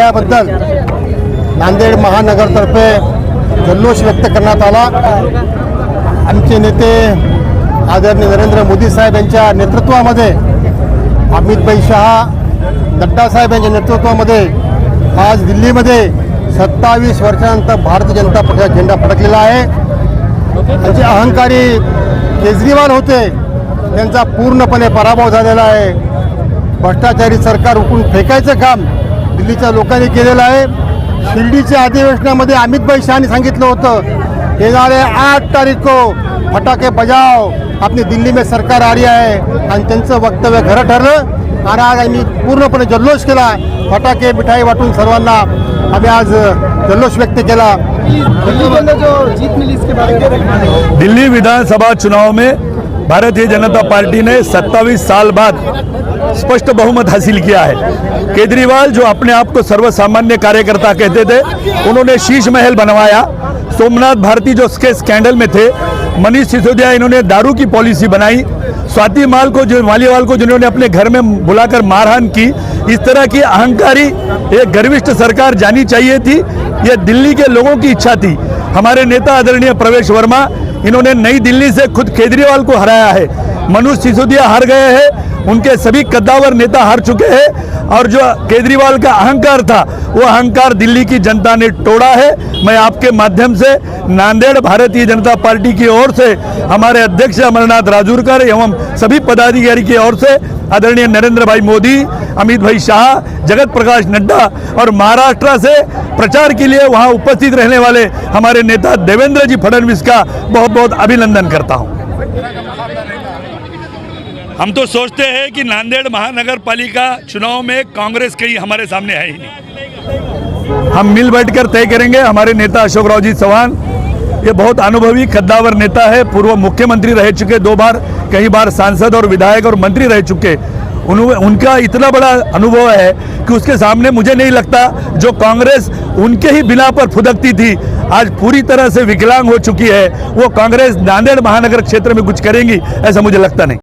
केल्याबद्दल नांदेड महानगरतर्फे जल्लोष व्यक्त करण्यात आला। आमचे नेते आदरणीय नरेंद्र मोदी साहेब यांच्या नेतृत्वामध्ये, अमित भाई शहा, नड्डा साहेब यांच्या नेतृत्वामध्ये आज दिल्लीमध्ये 27 वर्षानंतर भारतीय जनता पक्षाचा झेंडा फडकलेला आहे। त्यांचे अहंकारी केजरीवाल होते, त्यांचा पूर्णपणे पराभव झालेला आहे। भ्रष्टाचारी सरकार उकळून फेकायचं काम दिल्लीच्या लोकांनी केलेलं आहे। शिर्डीच्या अधिवेशनामध्ये अमित भाई शहानी सांगितलं होतं, येणारे 8 तारीख को फटाके बजाओ, अपनी दिल्ली में सरकार आ रही है, आणि त्यांचं वक्तव्य खरं ठरलं। आणि आज आम्ही पूर्णपणे जल्लोष केला, फटाके मिठाई वाटून सर्वांना आम्ही आज जल्लोष व्यक्त केला। दिल्ली विधानसभा चुनाव में भारतीय जनता पार्टी ने 27 साल बाद स्पष्ट बहुमत हासिल किया है। केजरीवाल जो अपने आप को सर्वसामान्य कार्यकर्ता कहते थे, उन्होंने शीश महल बनवाया। सोमनाथ भारती जो उसके स्कैंडल में थे, मनीष सिसोदिया इन्होंने दारू की पॉलिसी बनाई, स्वाति मालीवाल को जिन्होंने अपने घर में बुलाकर मारहान की। इस तरह की अहंकारी एक गर्विष्ठ सरकार जानी चाहिए थी। यह दिल्ली के लोगों की इच्छा थी। हमारे नेता आदरणीय प्रवेश वर्मा, इन्होंने नई दिल्ली से खुद केजरीवाल को हराया है। मनोज सिसोदिया हार गए हैं, उनके सभी कद्दावर नेता हार चुके हैं, और जो केजरीवाल का अहंकार था, वो अहंकार दिल्ली की जनता ने तोड़ा है। मैं आपके माध्यम से नांदेड़ भारतीय जनता पार्टी की ओर से, हमारे अध्यक्ष अमरनाथ राजूरकर एवं सभी पदाधिकारी की ओर से आदरणीय नरेंद्र भाई मोदी, अमित भाई शाह, जगत प्रकाश नड्डा और महाराष्ट्र से प्रचार के लिए वहां उपस्थित रहने वाले हमारे नेता देवेंद्र जी फडणवीस का बहुत बहुत अभिनंदन करता हूं। हम तो सोचते हैं कि नांदेड़ महानगर पालिका चुनाव में कांग्रेस कहीं हमारे सामने है ही नहीं। हम मिल बैठकर तय करेंगे। हमारे नेता अशोक राव जी चौहान, ये बहुत अनुभवी कद्दावर नेता है, पूर्व मुख्यमंत्री रह चुके, 2 बार, कई बार सांसद और विधायक और मंत्री रह चुके। उनका इतना बड़ा अनुभव है कि उसके सामने मुझे नहीं लगता जो कांग्रेस उनके ही बिना पर फुदकती थी, आज पूरी तरह से विकलांग हो चुकी है, वो कांग्रेस नांदेड़ महानगर क्षेत्र में कुछ करेंगी ऐसा मुझे लगता नहीं।